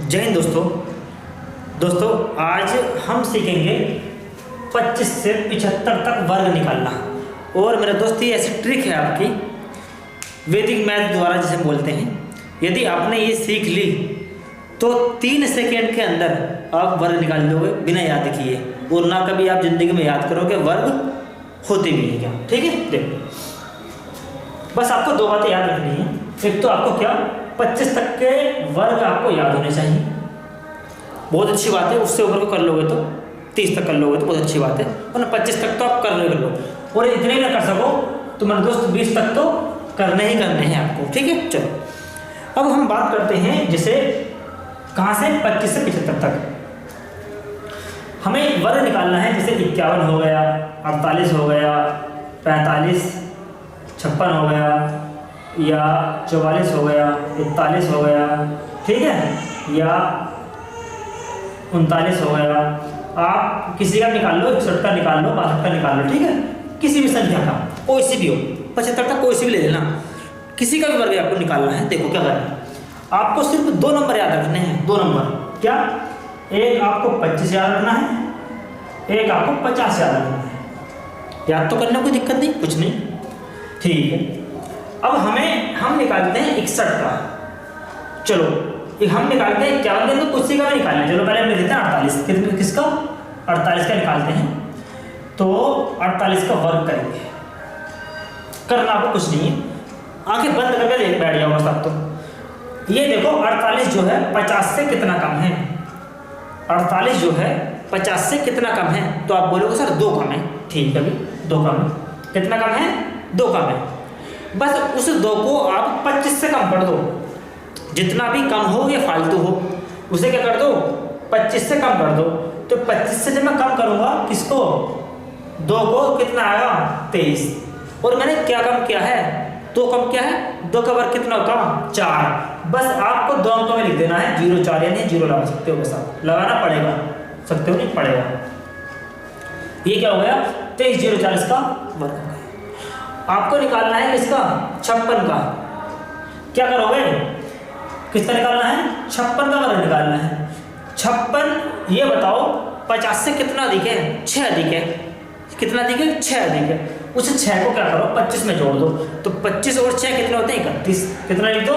जय हिंद दोस्तों आज हम सीखेंगे 25 से 75 तक वर्ग निकालना। और मेरे दोस्त ये ऐसी ट्रिक है आपकी वैदिक मैथ द्वारा जिसे बोलते हैं। यदि आपने ये सीख ली तो 3 सेकेंड के अंदर आप वर्ग निकाल लोगे बिना याद किए, और ना कभी आप जिंदगी में याद करोगे वर्ग होते भी नहीं क्या। ठीक है, देखो बस आपको 2 बातें याद रखनी है। एक तो आपको क्या 25 तक के वर्ग आपको याद होने चाहिए, बहुत अच्छी बात है। उससे ऊपर को कर लोगे तो 30 तक कर लोगे तो बहुत अच्छी बात है, वरना 25 तक तो आप कर लो। और इतने भी ना कर सको तो मेरे दोस्त 20 तक तो करने ही करने हैं आपको। ठीक है, चलो अब हम बात करते हैं जैसे कहाँ से 25 से 75 तक हमें वर्ग निकालना है। जैसे 51 हो गया, 48 हो गया, 45, 56 हो गया, या 44 हो गया, 41 हो गया, ठीक है, या 39 हो गया। आप किसी का निकाल लो, 61 का निकाल लो, 62 का निकाल लो, ठीक है, किसी भी संख्या का, कोई सी भी हो, 75 तक कोई सी भी ले लेना, किसी का भी वर्ग आपको निकालना है। देखो क्या करना है, आपको सिर्फ 2 नंबर याद रखने हैं। 2 नंबर क्या, एक आपको 25 याद रखना है, एक आपको 50 याद रखना है। याद तो करने में कोई दिक्कत नहीं, कुछ नहीं, ठीक है। अब हम निकालते हैं 61 का। चलो हम निकालते हैं 51 दिन तो कुछ का भी निकालना है। चलो पहले हम लेते हैं 48, किसका 48 का निकालते हैं। तो 48 का वर्ग करेंगे, करना आपको कुछ नहीं है, आंखें बंद करके देख बैठ जाओ बस आप। तो ये देखो 48 जो है 50 से कितना कम है। 48 जो है 50 से कितना कम है, तो आप बोलोगे सर 2 कम है। ठीक है, अभी 2 कम है, कितना कम है, 2 कम है। बस उस 2 को आप 25 से कम कर दो, जितना भी कम हो या फालतू हो उसे क्या कर दो 25 से कम कर दो। तो 25 से जब मैं कम करूंगा किसको, 2 को, कितना आएगा 23। और मैंने क्या कम किया है, 2 कम किया है, 2 का वर्ग कितना होगा 4। बस आपको 2 अंकों में लिख देना है 0 4, यानी 0 लगा सकते हो, बस आप लगाना पड़ेगा, सकते हो नहीं पड़ेगा। ये क्या हो गया 23 0 4 इसका वर्ग हो गया। आपको निकालना है किसका 56 का। क्या करोगे, किसका निकालना है 56 का वर्ग निकालना है। 56 ये बताओ 50 से कितना अधिक है, 6 अधिक है। कितना अधिक है, 6 अधिक है। उस 6 को क्या करो 25 में जोड़ दो, तो 25 और 6 कितने होते हैं 31। कितना लिख दो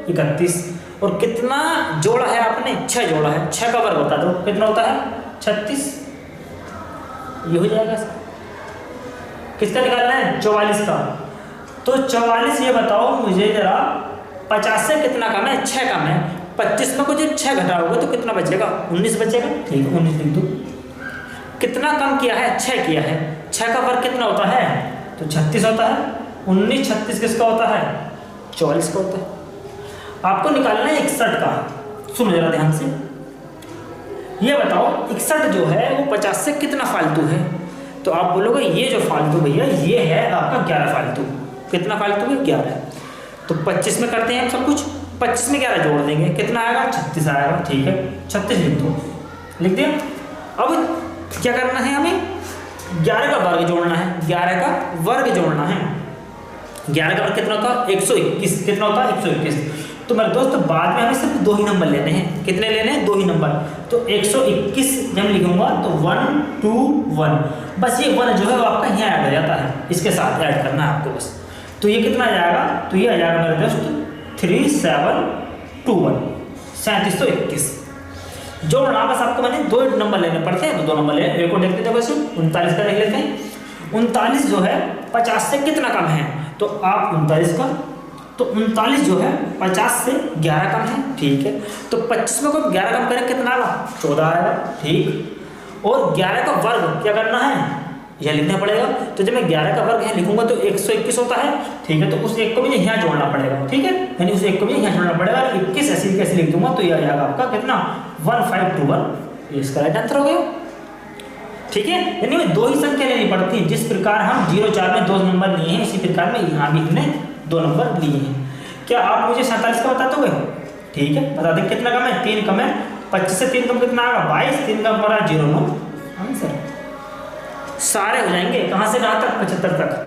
31। और कितना जोड़ा है आपने, 6 जोड़ा है, 6 का वर्ग बता दो कितना होता है 36। ये हो जाएगा। किसका निकालना है 44 का। तो 44 ये बताओ मुझे जरा 50 से कितना कम है, 6 कम है। 25 में कुछ 6 घटाओगे तो कितना बचेगा 19 बचेगा। ठीक है, 19 लिख दो। कितना कम किया है 6 किया है, 6 का वर्ग कितना होता है तो 36 होता है। 19 36 किसका होता है 44 का होता है। आपको निकालना है 61 का। सुनो जरा ध्यान से, ये बताओ 61 जो है वो 50 से कितना फालतू है। तो आप बोलोगे ये जो फालतू भैया ये है आपका 11 फालतू। कितना फालतू है 11। तो 25 में करते हैं हम सब कुछ, 25 में 11 जोड़ देंगे, कितना आएगा 36 आएगा। ठीक है, 36 लिख दो, लिख दिया। अब क्या करना है, हमें 11 का वर्ग जोड़ना है। 11 का वर्ग जोड़ना है। 11 का वर्ग कितना होता है 121। कितना होता है 121। तो मेरे दोस्त बाद में हमें सिर्फ 2 ही नंबर लेने हैं। कितने लेने हैं 2 ही नंबर। तो 121 जब लिखूंगा तो 1 2 1, बस ये 1 जो है वो आपका यहाँ ऐड हो जाता है, इसके साथ ऐड करना है आपको बस। तो ये कितना आ जाएगा, तो ये आ जाएगा मेरे दोस्त 3721, 3721 जोड़ना। बस आपको मैंने 2 नंबर लेने पड़ते हैं, तो 2 नंबर ले, एक को देखते थे वैसे 39 का देख लेते हैं। 39 जो है 50 से कितना कम है, तो आप 39 का, तो 39 जो है 50 से 11 कम है। ठीक है, तो 25 में को 11 कम करें कितना आएगा 14 आएगा। ठीक, और 11 का वर्ग क्या करना है यह लिखना पड़ेगा। तो जब मैं 11 का वर्ग यहाँ लिखूंगा तो 121 होता है। ठीक है, तो उस 1 को भी यहाँ जोड़ना पड़ेगा। ठीक है, यानी उस 1 को भी यहाँ जोड़ना पड़ेगा। 21 ऐसे कैसे लिख दूंगा तो यह आ जाएगा आपका कितना 1521। ये इसका राइट आंसर हो गया। ठीक है, यानी में 2 ही संख्या लेनी पड़ती है। जिस प्रकार हम 0 4 में 2 नंबर लिए हैं, इसी प्रकार में यहाँ भी हमने 2 नंबर लिए हैं। क्या आप मुझे 47 का बता दोगे। ठीक है, बता दें कितना कम है 3 कम है। 25 से 3 कम कितना आएगा 22। 3 कम पड़ा 0 9 आंसर। सारे हो जाएंगे कहाँ से कहाँ तक 75 तक।